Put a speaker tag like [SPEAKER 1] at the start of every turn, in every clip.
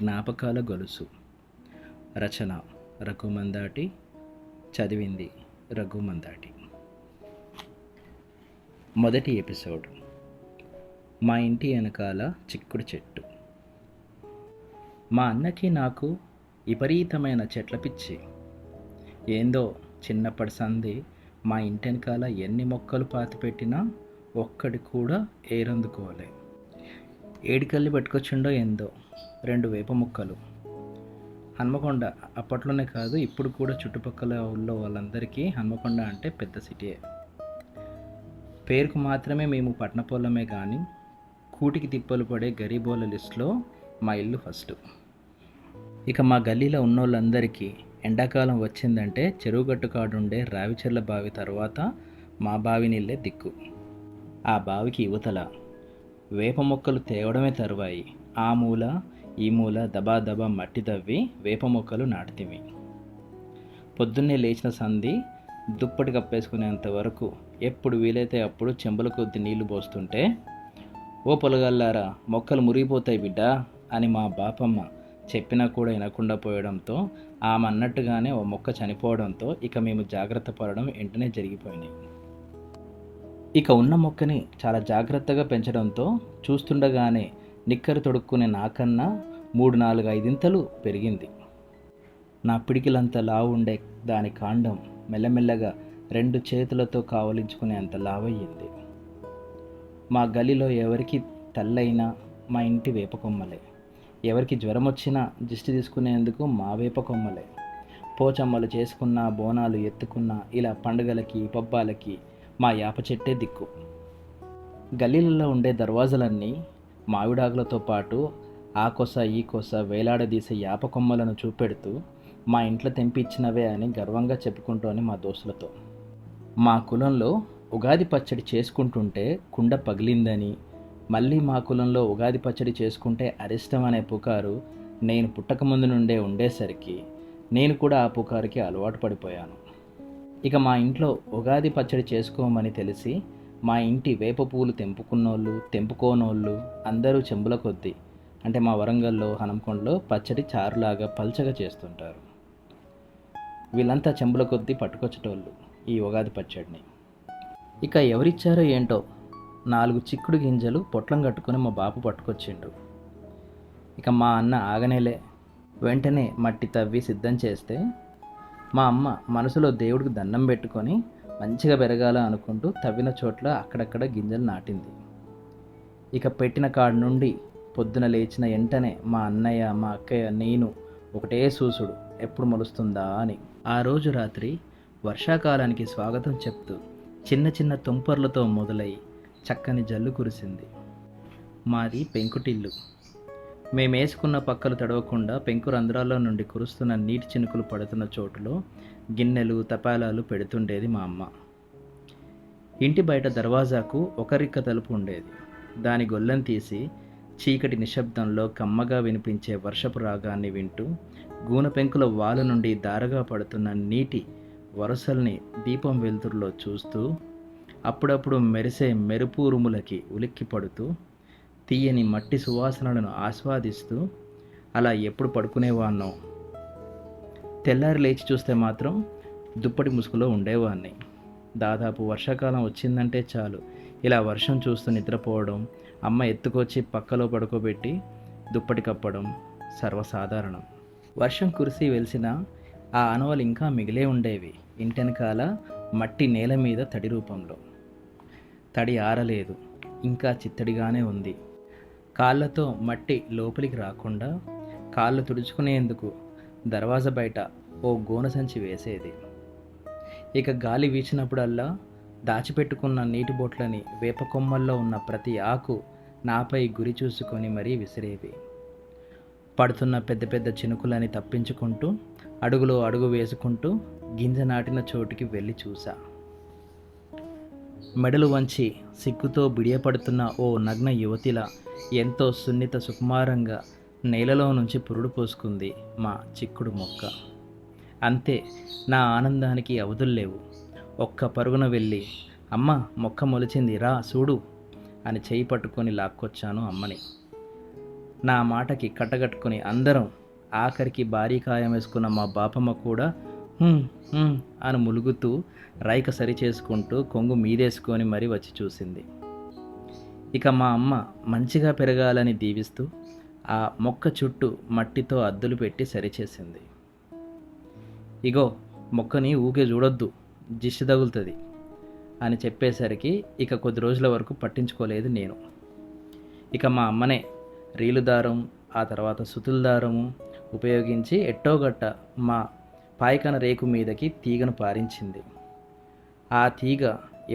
[SPEAKER 1] జ్ఞాపకాల గొలుసు. రచన రఘుమందాటి. చదివింది రఘుమందాటి. మొదటి ఎపిసోడ్. మా ఇంటి వెనకాల చిక్కుడు చెట్టు. మా అన్నకి నాకు విపరీతమైన చెట్ల పిచ్చి. ఏందో చిన్నప్పటి సంది మా ఇంటి వెనకాల ఎన్ని మొక్కలు పాతిపెట్టినా ఒక్కడి కూడా ఏరందుకోలే. ఏడికల్లి పట్టుకొచ్చిండో ఏందో 2 వేప మొక్కలు. హన్మకొండ అప్పట్లోనే కాదు, ఇప్పుడు కూడా చుట్టుపక్కల ఊళ్ళో వాళ్ళందరికీ హన్మకొండ అంటే పెద్ద సిటీయే. పేరుకు మాత్రమే మేము పట్టణపోలమే కానీ కూటికి తిప్పలు పడే గరీబోళ్ళ లిస్టులో మా ఇల్లు ఫస్ట్. ఇక మా గల్లీలో ఉన్నోళ్ళందరికీ ఎండాకాలం వచ్చిందంటే చెరువుగట్టు కాడుండే రావిచెర్ల బావి తర్వాత మా బావి నీళ్ళే దిక్కు. ఆ బావికి యువతల వేప మొక్కలు తేవడమే తరువాయి ఆ మూల ఈ మూల దబా మట్టి తవ్వి వేప మొక్కలు నాటితివి. పొద్దున్నే లేచిన సంధి దుప్పటి కప్పేసుకునేంత వరకు ఎప్పుడు వీలైతే అప్పుడు చెంబుల కొద్ది నీళ్లు పోస్తుంటే, ఓ పొలగల్లారా మొక్కలు మురిగిపోతాయి బిడ్డ అని మా బాపమ్మ చెప్పినా కూడా వినకుండా పోయడంతో, ఆమె అన్నట్టుగానే ఓ మొక్క చనిపోవడంతో ఇక మేము జాగ్రత్త పడడం వెంటనే జరిగిపోయినాయి. ఇక ఉన్న మొక్కని చాలా జాగ్రత్తగా పెంచడంతో చూస్తుండగానే నిక్కరు తొడుక్కునే నాకన్నా 3-4-5 ఇంతలు పెరిగింది. నా పిడికిలంత లావు ఉండే దాని కాండం మెల్లమెల్లగా 2 చేతులతో కావలించుకునేంత లావయ్యింది. మా గలిలో ఎవరికి తల్లైనా మా ఇంటి వేప కొమ్మలే, ఎవరికి జ్వరం వచ్చినా దిష్టి తీసుకునేందుకు మా వేప కొమ్మలే, పోచమ్మలు చేసుకున్న బోనాలు ఎత్తుకున్న ఇలా పండుగలకి పబ్బాలకి మా యాప చెట్టే దిక్కు. గల్లీలలో ఉండే దర్వాజలన్నీ మామిడాకులతో పాటు ఆ కొస ఈ కొస వేలాడదీసే యాప కొమ్మలను చూపెడుతూ మా ఇంట్లో తెంపి ఇచ్చినవే అని గర్వంగా చెప్పుకుంటూనే మా దోస్తులతో. మా కులంలో ఉగాది పచ్చడి చేసుకుంటుంటే కుండ పగిలిందని, మళ్ళీ మా కులంలో ఉగాది పచ్చడి చేసుకుంటే అరిష్టం అనే పుకారు నేను పుట్టకముందు నుండే ఉండేసరికి నేను కూడా ఆ పుకారుకి అలవాటు పడిపోయాను. ఇక మా ఇంట్లో ఉగాది పచ్చడి చేసుకోమని తెలిసి మా ఇంటి వేప పూలు తెంపుకున్నోళ్ళు తెంపుకోనోళ్ళు అందరూ చెంబుల కొద్దీ, అంటే మా వరంగల్లో హనంకొండలో పచ్చడి చారులాగా పల్చగా చేస్తుంటారు. వీళ్ళంతా చెంబుల కొద్దీ పట్టుకొచ్చేటోళ్ళు ఈ ఉగాది పచ్చడిని. ఇక ఎవరిచ్చారో ఏంటో 4 చిక్కుడు గింజలు పొట్లం కట్టుకొని మా బాపు పట్టుకొచ్చిండు. ఇక మా అన్న ఆగనేలే, వెంటనే మట్టి తవ్వి సిద్ధం చేస్తే మా అమ్మ మనసులో దేవుడికి దండం పెట్టుకొని మంచిగా పెరగాల అనుకుంటూ తవ్విన చోట్ల అక్కడక్కడ గింజలు నాటింది. ఇక పెట్టిన కాడ నుండి పొద్దున లేచిన వెంటనే మా అన్నయ్య మా అక్కయ్య నేను ఒకటే చూసుడు ఎప్పుడు మొలుస్తుందా అని. ఆ రోజు రాత్రి వర్షాకాలానికి స్వాగతం చెప్తూ చిన్న చిన్న తుంపర్లతో మొదలై చక్కని జల్లు కురిసింది. మాది పెంకుటిల్లు. మేమేసుకున్న పక్కలు తడవకుండా పెంకు రంధ్రాల్లో నుండి కురుస్తున్న నీటి చినుకులు పడుతున్న చోటులో గిన్నెలు తపాలాలు పెడుతుండేది మా అమ్మ. ఇంటి బయట దర్వాజాకు ఒక రిక్క తలుపు ఉండేది. దాని గొల్లెం తీసి చీకటి నిశ్శబ్దంలో కమ్మగా వినిపించే వర్షపు రాగాన్ని వింటూ గూన పెంకుల వాలు నుండి దారగా పడుతున్న నీటి వరసల్ని దీపం వెలుతురులో చూస్తూ, అప్పుడప్పుడు మెరిసే మెరుపు ఉరుములకి ఉలిక్కి పడుతూ, తీయని మట్టి సువాసనలను ఆస్వాదిస్తూ అలా ఎప్పుడు పడుకునేవాన్నో. తెల్లారి లేచి చూస్తే మాత్రం దుప్పటి ముసుగులో ఉండేవాడిని. దాదాపు వర్షాకాలం వచ్చిందంటే చాలు ఇలా వర్షం చూస్తూ నిద్రపోవడం, అమ్మ ఎత్తుకొచ్చి పక్కలో పడుకోబెట్టి దుప్పటి కప్పడం సర్వసాధారణం. వర్షం కురిసి వెలిసిన ఆ ఆనవాలు ఇంకా మిగిలే ఉండేవి ఇంటెనకాల మట్టి నేల మీద తడి రూపంలో. తడి ఆరలేదు, ఇంకా చిత్తడిగానే ఉంది. కాళ్ళతో మట్టి లోపలికి రాకుండా కాళ్ళు తుడుచుకునేందుకు దర్వాజా బయట ఓ గోన సంచి వేసేది. ఇక గాలి వీచినప్పుడల్లా దాచిపెట్టుకున్న నీటి బొట్లని వేప కొమ్మల్లో ఉన్న ప్రతి ఆకు నాపై గురి చూసుకొని మరీ విసిరేవి. పడుతున్న పెద్ద పెద్ద చినుకులని తప్పించుకుంటూ అడుగులో అడుగు వేసుకుంటూ గింజ నాటిన చోటుకి వెళ్ళి చూసా. మెడలు వంచి సిగ్గుతో బిడియపడుతున్న ఓ నగ్న యువతిలా ఎంతో సున్నిత సుకుమారంగా నేలలో నుంచి పురుడు పోసుకుంది మా చిక్కుడు మొక్క. అంతే, నా ఆనందానికి అవధుల్లేవు. ఒక్క పరుగున వెళ్ళి, అమ్మ మొక్క మొలిచింది రా చూడు అని చేయి పట్టుకొని లాక్కొచ్చాను అమ్మని. నా మాటకి కట్టగట్టుకుని అందరం, ఆఖరికి భారీ కాయం వేసుకున్న మా బాపమ్మ కూడా "హ్మ్, హ్మ్" అని ములుగుతూ రైక సరి చేసుకుంటూ కొంగు మీదేసుకొని మరీ వచ్చి చూసింది. ఇక మా అమ్మ మంచిగా పెరగాలని దీవిస్తూ ఆ మొక్క చుట్టూ మట్టితో అద్దులు పెట్టి సరిచేసింది. ఇగో మొక్కని ఊకే చూడొద్దు, దిష్టి తగులుతుంది అని చెప్పేసరికి ఇక కొద్ది రోజుల వరకు పట్టించుకోలేదు నేను. ఇక మా అమ్మనే రీలు దారం, ఆ తర్వాత సుతుల దారము ఉపయోగించి ఎట్టోగట్ట మా పాయకన రేకు మీదకి తీగను పారించింది. ఆ తీగ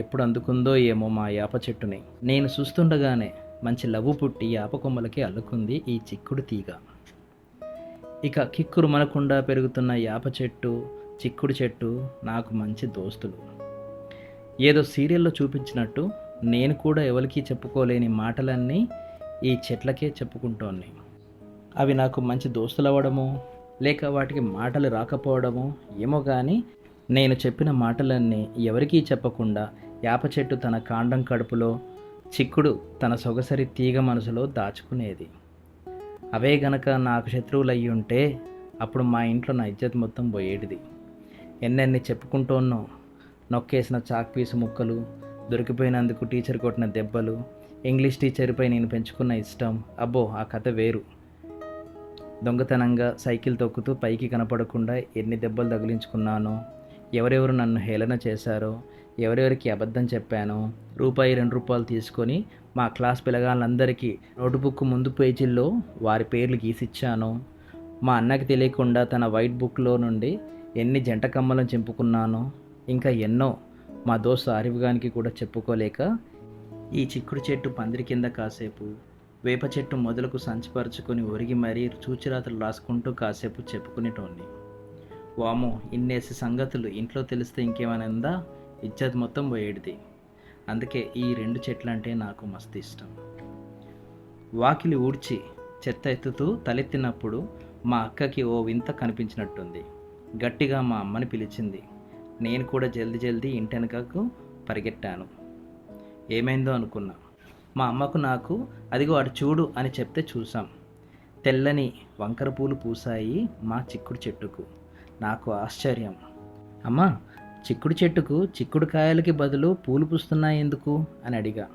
[SPEAKER 1] ఎప్పుడు అందుకుందో ఏమో మా యాప చెట్టుని. నేను చూస్తుండగానే మంచి లవ్వు పుట్టి యాప కొమ్మలకి అల్లుకుంది ఈ చిక్కుడు తీగ. ఇక కిక్కురు మనకుండా పెరుగుతున్న యాప చెట్టు, చిక్కుడు చెట్టు నాకు మంచి దోస్తులు. ఏదో సీరియల్లో చూపించినట్టు నేను కూడా ఎవరికీ చెప్పుకోలేని మాటలన్నీ ఈ చెట్లకే చెప్పుకుంటోన్నాయి. అవి నాకు మంచి దోస్తులు అవ్వడమో లేక వాటికి మాటలు రాకపోవడమో ఏమో కానీ నేను చెప్పిన మాటలన్నీ ఎవరికీ చెప్పకుండా యాప చెట్టు తన కాండం కడుపులో, చిక్కుడు తన సొగసరి తీగ మనసులో దాచుకునేది. అవే గనక నాకు శత్రువులు అయ్యి ఉంటే అప్పుడు మా ఇంట్లో నా ఇజ్జత్ మొత్తం పోయేటిది. ఎన్నెన్ని చెప్పుకుంటోన్నో, నొక్కేసిన చాక్ పీసు ముక్కలు, దొరికిపోయినందుకు టీచర్ కొట్టిన దెబ్బలు, ఇంగ్లీష్ టీచర్పై నేను పెంచుకున్న ఇష్టం, అబ్బో ఆ కథ వేరు. దొంగతనంగా సైకిల్ తొక్కుతూ పైకి కనపడకుండా ఎన్ని దెబ్బలు తగిలించుకున్నానో, ఎవరెవరు నన్ను హేళన చేశారో, ఎవరెవరికి అబద్ధం చెప్పానో, రూపాయి 2 రూపాయలు తీసుకొని మా క్లాస్ పిల్లగాళ్ళందరికీ నోటుబుక్ ముందు పేజీల్లో వారి పేర్లు గీసిచ్చానో, మా అన్నకి తెలియకుండా తన వైట్ బుక్లో నుండి ఎన్ని జంట కమ్మలను చింపుకున్నానో, ఇంకా ఎన్నో మా దోస్తు ఆరిఫ్గానికి కూడా చెప్పుకోలేక ఈ చిక్కుడు చెట్టు పందిరి కింద కాసేపు, వేప చెట్టు మొదలకు సంచిపరుచుకొని ఒరిగి మరీ చూచిరాతలు రాసుకుంటూ కాసేపు చెప్పుకునేటోన్ని. వామో, ఇన్నేసి సంగతులు ఇంట్లో తెలిస్తే ఇంకేమైనా ఉందా, ఇజ్జత్ మొత్తం పోయేటిది. అందుకే ఈ 2 చెట్లంటే నాకు మస్తు ఇష్టం. వాకిలి ఊడ్చి చెత్త ఎత్తుతూ తలెత్తినప్పుడు మా అక్కకి ఓ వింత కనిపించినట్టుంది. గట్టిగా మా అమ్మని పిలిచింది. నేను కూడా జల్దీ ఇంటెనకకు పరిగెట్టాను. ఏమైందో అనుకున్నా. మా అమ్మకు నాకు అదిగో అటు చూడు అని చెప్తే చూసాం. తెల్లని వంకర పూలు పూసాయి మా చిక్కుడు చెట్టుకు. నాకు ఆశ్చర్యం. అమ్మా, చిక్కుడు చెట్టుకు చిక్కుడు కాయలకి బదులు పూలు పూస్తున్నాయి ఎందుకు అని అడిగా.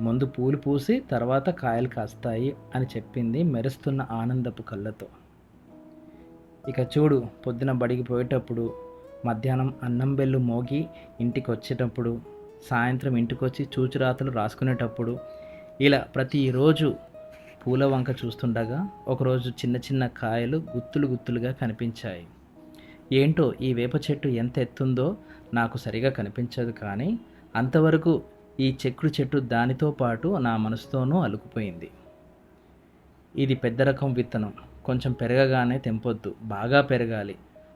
[SPEAKER 1] ముందు పూలు పూసి తర్వాత కాయలు కాస్తాయి అని చెప్పింది మెరుస్తున్న ఆనందపు కళ్ళతో. ఇక చూడు, పొద్దున బడికి పోయేటప్పుడు, మధ్యాహ్నం అన్నం బెల్లు మోగి ఇంటికి వచ్చేటప్పుడు, సాయంత్రం ఇంటికొచ్చి చూచురాతలు రాసుకునేటప్పుడు, ఇలా ప్రతిరోజు పూల వంక చూస్తుండగా ఒకరోజు చిన్న చిన్న కాయలు గుత్తులు గుత్తులుగా కనిపించాయి. ఏంటో ఈ వేప చెట్టు ఎంత ఎత్తుందో నాకు సరిగా కనిపించదు, కానీ అంతవరకు ఈ చిక్కుడు చెట్టు దానితో పాటు నా మనసుతోనూ అలుకుపోయింది. ఇది పెద్ద రకం విత్తనం, కొంచెం పెరగగానే తెంపొద్దు, బాగా పెరగాలి,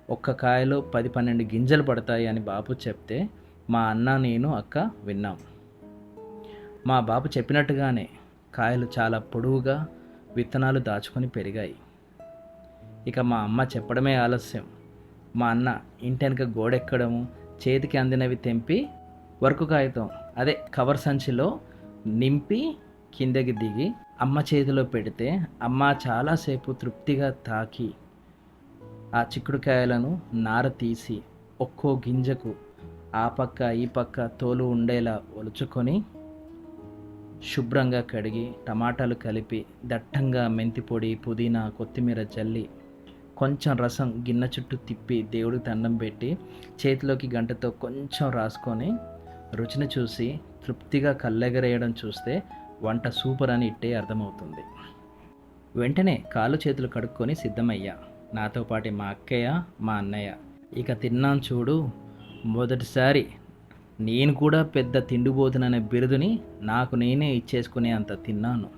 [SPEAKER 1] ఒక్క కాయలో 10-12 గింజలు పడతాయి అని బాపు చెప్తే మా అన్న, నేను, అక్క విన్నాం. మా బాపు చెప్పినట్టుగానే కాయలు చాలా పొడవుగా విత్తనాలు దాచుకొని పెరిగాయి. ఇక మా అమ్మ చెప్పడమే ఆలస్యం. మా అన్న ఇంటెనక గోడెక్కడము, చేతికి అందినవి తెంపి వర్క్ కాగితం, అదే కవర్ సంచిలో నింపి కిందకి దిగి అమ్మ చేతిలో పెడితే అమ్మ చాలాసేపు తృప్తిగా తాకి ఆ చిక్కుడుకాయలను నార తీసి ఒక్కో గింజకు ఆ పక్క ఈ పక్క తోలు ఉండేలా ఒలుచుకొని శుభ్రంగా కడిగి టమాటాలు కలిపి దట్టంగా మెంతి పొడి, పుదీనా, కొత్తిమీర చల్లి కొంచెం రసం గిన్నె చుట్టూ తిప్పి దేవుడికి దండం పెట్టి చేతిలోకి గంటతో కొంచెం రాసుకొని రుచిని చూసి తృప్తిగా కళ్ళెగరేయడం చూస్తే వంట సూపర్ అని ఇట్టే అర్థమవుతుంది. వెంటనే కాళ్ళు చేతులు కడుక్కొని సిద్ధమయ్యా. నాతో పాటు మా అక్కయ్య, మా అన్నయ్య. ఇక తిన్నాం చూడు. మొదటిసారి నేను కూడా పెద్ద తిండిబోతుననే బిరుదుని నాకు నేనే ఇచ్చేసుకునే అంత తిన్నాను.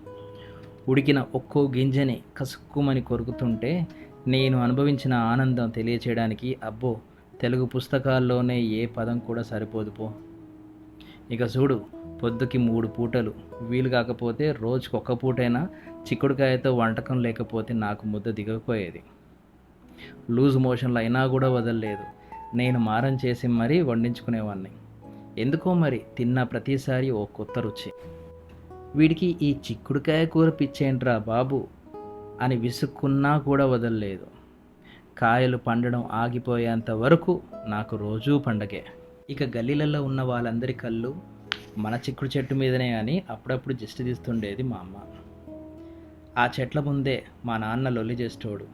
[SPEAKER 1] ఉడికిన ఒక్కో గింజని కసుక్కుమని కొరుకుతుంటే నేను అనుభవించిన ఆనందం తెలియచేయడానికి అబ్బో, తెలుగు పుస్తకాల్లోనే ఏ పదం కూడా సరిపోదుపో. ఇక చూడు, పొద్దుకి 3 పూటలు, వీలు కాకపోతే రోజుకి 1 పూటైనా చిక్కుడుకాయతో వంటకం లేకపోతే నాకు ముద్ద దిగకపోయేది. లూజ్ మోషన్లు అయినా కూడా వదలలేదు. నేను మారం చేసి మరీ వండించుకునేవాడిని. ఎందుకో మరి తిన్న ప్రతిసారి ఓ కొత్త రుచి. వీడికి ఈ చిక్కుడుకాయ కూర పిచ్చేంట్రా బాబు అని విసుక్కున్నా కూడా వదలలేదు. కాయలు పండడం ఆగిపోయేంత వరకు నాకు రోజూ పండగే. ఇక గల్లీలలో ఉన్న వాళ్ళందరి కళ్ళు మన చిక్కుడు చెట్టు మీదనే అని అప్పుడప్పుడు దిష్టి తీస్తుండేది మా అమ్మ. ఆ చెట్ల ముందే మా నాన్న లొల్లి చేస్తోడు.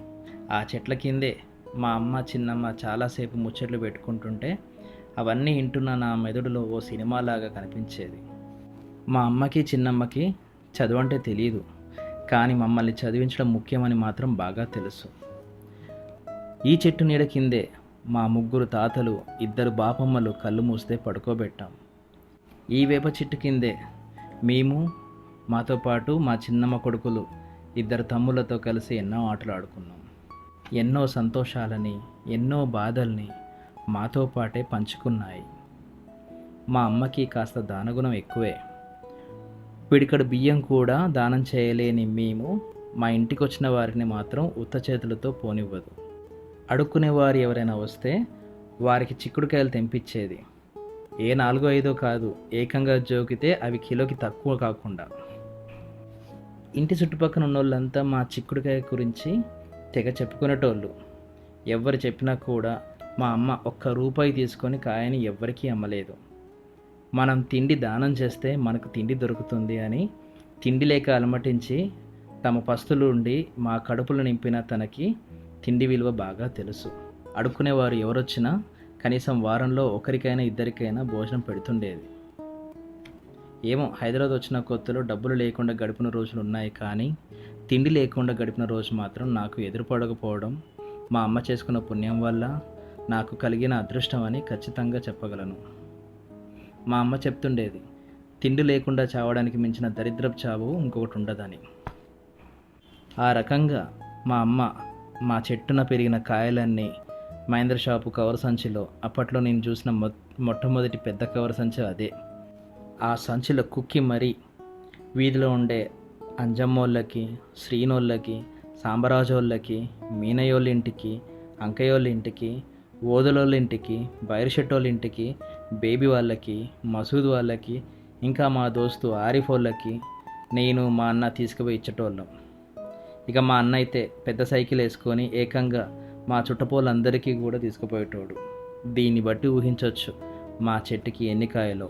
[SPEAKER 1] ఆ చెట్ల కిందే మా అమ్మ చిన్నమ్మ చాలాసేపు ముచ్చట్లు పెట్టుకుంటుంటే అవన్నీ వింటున్న నా మెదడులో ఓ సినిమాలాగా కనిపించేది. మా అమ్మకి చిన్నమ్మకి చదువు అంటే తెలియదు, కానీ మమ్మల్ని చదివించడం ముఖ్యమని మాత్రం బాగా తెలుసు. ఈ చెట్టు నీడ కిందే మా ముగ్గురు తాతలు, ఇద్దరు బాపమ్మలు కళ్ళు మూస్తే పడుకోబెట్టాం. ఈ వేప చెట్టు కిందే మేము, మాతో పాటు మా చిన్నమ్మ కొడుకులు, ఇద్దరు తమ్ముళ్ళతో కలిసి ఎన్నో ఆటలు ఆడుకున్నాం. ఎన్నో సంతోషాలని, ఎన్నో బాధల్ని మాతో పాటే పంచుకున్నాయి. మా అమ్మకి కాస్త దానగుణం ఎక్కువే. పిడికడు బియ్యం కూడా దానం చేయలేని మేము మా ఇంటికి వచ్చిన వారిని మాత్రం ఉత్త చేతులతో పోనివ్వదు. అడుక్కునేవారు ఎవరైనా వస్తే వారికి చిక్కుడుకాయలు తెంపించేది. ఏ 4-5 కాదు, ఏకంగా జోకితే అవి కిలోకి తక్కువ కాకుండా. ఇంటి చుట్టుపక్కల ఉన్నోళ్ళంతా మా చిక్కుడుకాయ గురించి తెగ చెప్పుకునేటోళ్ళు. ఎవరు చెప్పినా కూడా మా అమ్మ ₹1 తీసుకొని కాయని ఎవ్వరికీ అమ్మలేదు. మనం తిండి దానం చేస్తే మనకు తిండి దొరుకుతుంది అని తిండి లేక అలమటించి తమ పస్తులు ఉండి మా కడుపులు నింపిన తనకి తిండి విలువ బాగా తెలుసు. అడుక్కునేవారు ఎవరొచ్చినా కనీసం వారంలో ఒకరికైనా ఇద్దరికైనా భోజనం పెడుతుండేది. ఏమో, హైదరాబాద్ వచ్చిన కొత్తలో డబ్బులు లేకుండా గడిపిన రోజులు ఉన్నాయి, కానీ తిండి లేకుండా గడిపిన రోజు మాత్రం నాకు ఎదురుపడకపోవడం మా అమ్మ చేసుకున్న పుణ్యం వల్ల నాకు కలిగిన అదృష్టం అని ఖచ్చితంగా చెప్పగలను. మా అమ్మ చెప్తుండేది, తిండి లేకుండా చావడానికి మించిన దరిద్రపు చావు ఇంకొకటి ఉండదని. ఆ రకంగా మా అమ్మ మా చెట్టున పెరిగిన కాయలన్నీ మహేంద్ర షాపు కవర్ సంచిలో, అప్పట్లో నేను చూసిన మొట్టమొదటి పెద్ద కవర్ సంచి అదే. ఆ సంచిలో కుక్కి మరీ వీధిలో ఉండే అంజమ్మోళ్ళకి, శ్రీనోళ్ళకి, సాంబరాజోళ్ళకి, మీనయోళ్ళ ఇంటికి, అంకయ్యోళ్ళ ఇంటికి, ఓదలోళ్ళ ఇంటికి, బైర్షెట్టోళ్ళ ఇంటికి, బేబీ వాళ్ళకి, మసూద్ వాళ్ళకి, ఇంకా మా దోస్తు ఆరిఫ్ వాళ్ళకి నేను మా అన్న తీసుకుపోయి ఇచ్చేటోళ్ళం. ఇక మా అన్న అయితే పెద్ద సైకిల్ వేసుకొని ఏకంగా మా చుట్టపోళ్ళందరికీ కూడా తీసుకుపోయేటోడు. దీన్ని బట్టి ఊహించవచ్చు మా చెట్టుకి ఎన్ని కాయలో.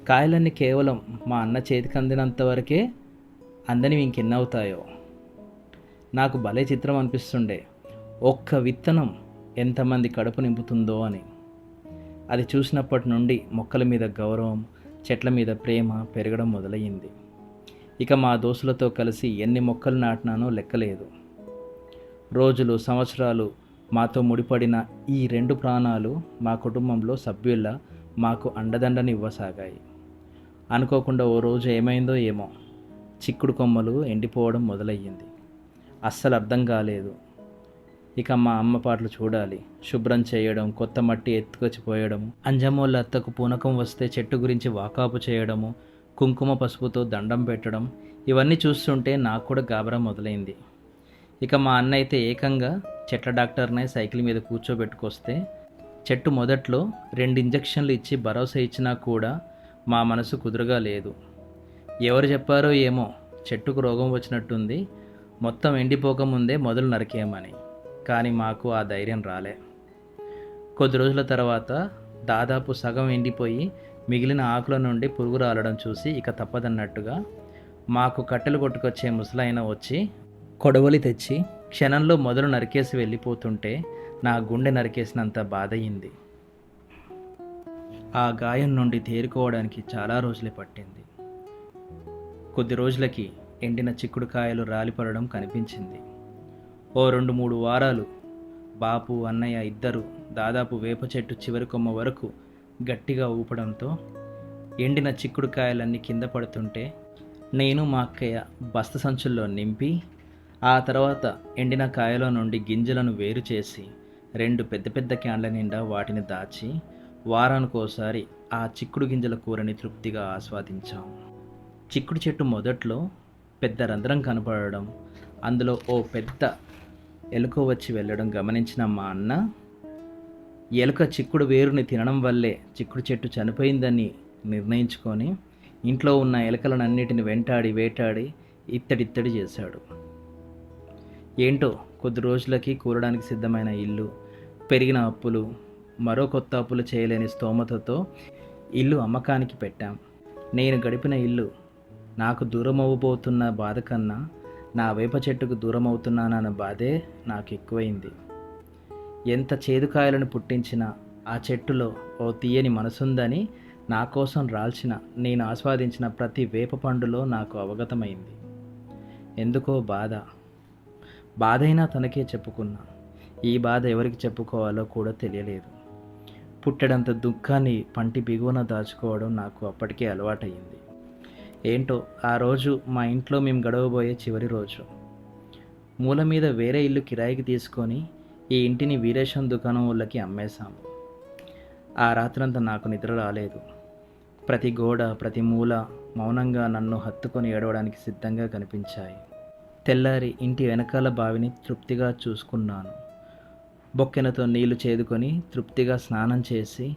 [SPEAKER 1] కాయలన్నీ కేవలం మా అన్న చేతికి అందినంత వరకే, అందనివి ఇంకెన్ని అవుతాయో. నాకు భలే చిత్రం అనిపిస్తుండే, ఒక్క విత్తనం ఎంతమంది కడుపు నింపుతుందో అని. అది చూసినప్పటి నుండి మొక్కల మీద గౌరవం, చెట్ల మీద ప్రేమ పెరగడం మొదలయ్యింది. ఇక మా దోస్తులతో కలిసి ఎన్ని మొక్కలు నాటినానో లెక్కలేదు. రోజులు, సంవత్సరాలు మాతో ముడిపడిన ఈ 2 ప్రాణాలు మా కుటుంబంలో సభ్యుల మాకు అండదండని ఇవ్వసాగాయి. అనుకోకుండా ఓ రోజు ఏమైందో ఏమో, చిక్కుడు కొమ్మలు ఎండిపోవడం మొదలయ్యింది. అస్సలు అర్థం కాలేదు. ఇక మా అమ్మ పాటలు చూడాలి. శుభ్రం చేయడం, కొత్త మట్టి ఎత్తుకొచ్చిపోయడము, అంజమ్మోళ్ళ అత్తకు పూనకం వస్తే చెట్టు గురించి వాకాపు చేయడము, కుంకుమ పసుపుతో దండం పెట్టడం, ఇవన్నీ చూస్తుంటే నాకు కూడా గాబరా మొదలైంది. ఇక మా అన్న అయితే ఏకంగా చెట్ల డాక్టర్నే సైకిల్ మీద కూర్చోబెట్టుకొస్తే చెట్టు మొదట్లో 2 ఇంజక్షన్లు ఇచ్చి భరోసా ఇచ్చినా కూడా మా మనసు కుదురుగా లేదు. ఎవరు చెప్పారో ఏమో, చెట్టుకు రోగం వచ్చినట్టుంది, మొత్తం ఎండిపోకముందే మొదలు నరికేయమని. కానీ మాకు ఆ ధైర్యం రాలే. కొద్ది రోజుల తర్వాత దాదాపు సగం ఎండిపోయి మిగిలిన ఆకుల నుండి పురుగు రాలడం చూసి ఇక తప్పదన్నట్టుగా మాకు కట్టెలు కొట్టుకొచ్చే ముసలాయన వచ్చి కొడవలి తెచ్చి క్షణంలో మొదలు నరికేసి వెళ్ళిపోతుంటే నా గుండె నరికేసినంత బాధయింది. ఆ గాయం నుండి తేరుకోవడానికి చాలా రోజులే పట్టింది. కొద్ది రోజులకి ఎండిన చిక్కుడుకాయలు రాలిపడడం కనిపించింది. ఓ 2-3 వారాలు బాపు, అన్నయ్య ఇద్దరు దాదాపు వేప చెట్టు చివరి కొమ్మ వరకు గట్టిగా ఊపడంతో ఎండిన చిక్కుడుకాయలన్నీ కింద పడుతుంటే నేను మా అక్కయ్య బస్త సంచుల్లో నింపి, ఆ తర్వాత ఎండిన కాయలో నుండి గింజలను వేరు చేసి 2 పెద్ద పెద్ద క్యాన్ల నిండా వాటిని దాచి వారానికోసారి ఆ చిక్కుడు గింజల కూరని తృప్తిగా ఆస్వాదించాం. చిక్కుడు చెట్టు మొదట్లో పెద్ద రంధ్రం కనపడడం, అందులో ఓ పెద్ద ఎలుక వచ్చి వెళ్ళడం గమనించిన మా అన్న, ఎలుక చిక్కుడు వేరుని తినడం వల్లే చిక్కుడు చెట్టు చనిపోయిందని నిర్ణయించుకొని ఇంట్లో ఉన్న ఎలకలనన్నిటిని వెంటాడి వేటాడి ఇత్తడిత్తడి చేశాడు. ఏంటో కొద్ది రోజులకి కూలడానికి సిద్ధమైన ఇల్లు, పెరిగిన అప్పులు, మరో కొత్త అప్పులు చేయలేని స్తోమతతో ఇల్లు అమ్మకానికి పెట్టాం. నేను గడిపిన ఇల్లు నాకు దూరమవ్వబోతున్న బాధ కన్నా నా వేప చెట్టుకు దూరమవుతున్నానన్న బాధే నాకు ఎక్కువైంది. ఎంత చేదుకాయలను పుట్టించినా ఆ చెట్టులో ఓ తీయని మనసుందని నా కోసం రాల్చిన, నేను ఆస్వాదించిన ప్రతి వేప పండులో నాకు అవగతమైంది. ఎందుకో బాధైనా తనకే చెప్పుకున్నా. ఈ బాధ ఎవరికి చెప్పుకోవాలో కూడా తెలియలేదు. పుట్టడంత దుఃఖాన్ని పంటి బిగువన దాచుకోవడం నాకు అప్పటికే అలవాటయింది. ఏంటో ఆ రోజు మా ఇంట్లో మేము గడవబోయే చివరి రోజు. మూల మీద వేరే ఇల్లు కిరాయికి తీసుకొని ఈ ఇంటిని వీరేశం దుకాణం వాళ్ళకి అమ్మేశాము. ఆ రాత్రంతా నాకు నిద్ర రాలేదు. ప్రతి గోడ, ప్రతి మూల మౌనంగా నన్ను హత్తుకొని ఏడవడానికి సిద్ధంగా కనిపించాయి. తెల్లారి ఇంటి వెనకాల బావిని తృప్తిగా చూసుకున్నాను. బొక్కెనతో నీళ్లు చేదుకొని తృప్తిగా స్నానం చేసి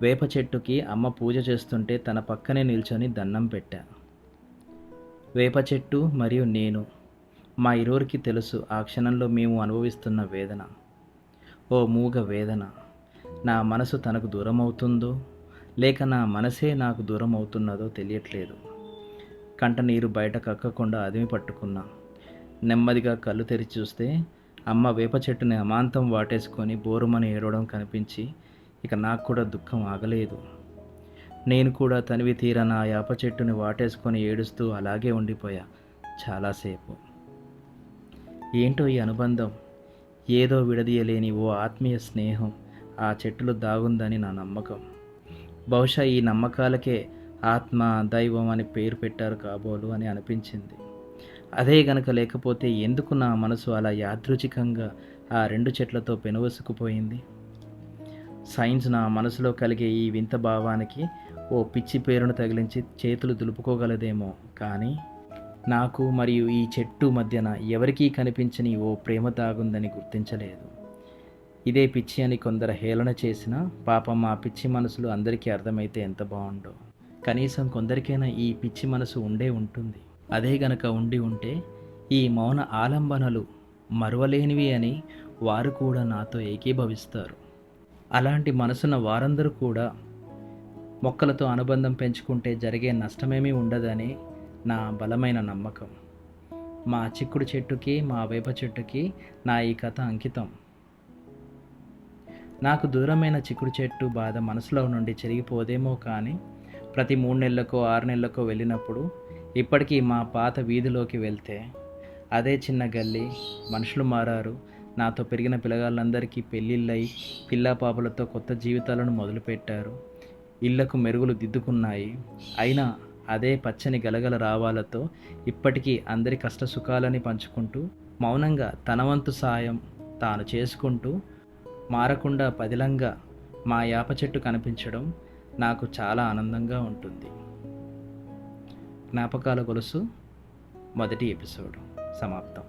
[SPEAKER 1] వేప చెట్టుకి అమ్మ పూజ చేస్తుంటే తన పక్కనే నిల్చొని దండం పెట్టా. వేప చెట్టు మరియు నేను, మా ఇరువురికి తెలుసు ఆ క్షణంలో మేము అనుభవిస్తున్న వేదన. ఓ మూగ వేదన. నా మనసు తనకు దూరం అవుతుందో లేక నా మనసే నాకు దూరం అవుతున్నదో తెలియట్లేదు. కంట నీరు బయట కక్కకుండా అదిమి పట్టుకున్నా. నెమ్మదిగా కళ్ళు తెరిచి చూస్తే అమ్మ వేప చెట్టుని అమాంతం వాటేసుకొని బోరుమని ఏడవడం కనిపించి ఇక నాకు కూడా దుఃఖం ఆగలేదు. నేను కూడా తనివి తీరా నా వేప చెట్టుని వాటేసుకొని ఏడుస్తూ అలాగే ఉండిపోయా చాలాసేపు. ఏంటో ఈ అనుబంధం, ఏదో విడదీయలేని ఓ ఆత్మీయ స్నేహం ఆ చెట్టులో దాగుందని నా నమ్మకం. బహుశా ఈ నమ్మకాలకే ఆత్మ, దైవం అని పేరు పెట్టారు కాబోలు అని అనిపించింది. అదే గనక లేకపోతే ఎందుకు నా మనసు అలా యాదృచ్ఛికంగా ఆ రెండు చెట్లతో పెనువసుకుపోయింది? సైన్స్ నా మనసులో కలిగే ఈ వింత భావానికి ఓ పిచ్చి పేరును తగిలించి చేతులు దులుపుకోగలదేమో, కానీ నాకు మరియు ఈ చెట్టు మధ్యన ఎవరికీ కనిపించని ఓ ప్రేమ దాగుందని గుర్తించలేదు. ఇదే పిచ్చి అని కొందరు హేళన చేసినా పాపం ఆ పిచ్చి మనసులు అందరికీ అర్థమైతే ఎంత బాగుండో. కనీసం కొందరికైనా ఈ పిచ్చి మనసు ఉండే ఉంటుంది. అదే గనక ఉండి ఉంటే ఈ మౌన ఆలంబనలు మరువలేనివి అని వారు కూడా నాతో ఏకీభవిస్తారు. అలాంటి మనసున్న వారందరూ కూడా మొక్కలతో అనుబంధం పెంచుకుంటే జరిగే నష్టమేమీ ఉండదని నా బలమైన నమ్మకం. మా చిక్కుడు చెట్టుకి, మా వేప చెట్టుకి నా ఈ కథ అంకితం. నాకు దూరమైన చిక్కుడు చెట్టు బాధ మనసులో నుండి చెరిగిపోదేమో, కానీ ప్రతి 3 నెలలకో 6 నెలలకో వెళ్ళినప్పుడు ఇప్పటికీ మా పాత వీధిలోకి వెళ్తే అదే చిన్న గల్లీ, మనుషులు మారారు. నాతో పెరిగిన పిల్లగాళ్ళందరికీ పెళ్ళిళ్ళై పిల్లా పాపలతో కొత్త జీవితాలను మొదలుపెట్టారు. ఇళ్లకు మెరుగులు దిద్దుకున్నాయి. అయినా అదే పచ్చని గలగల రావాలతో ఇప్పటికీ అందరి కష్ట సుఖాలని పంచుకుంటూ మౌనంగా తన వంతు సాయం తాను చేసుకుంటూ మారకుండా పదిలంగా మా యాప చెట్టు కనిపించడం నాకు చాలా ఆనందంగా ఉంటుంది. జ్ఞాపకాల గొలుసు మొదటి ఎపిసోడ్ సమాప్తం.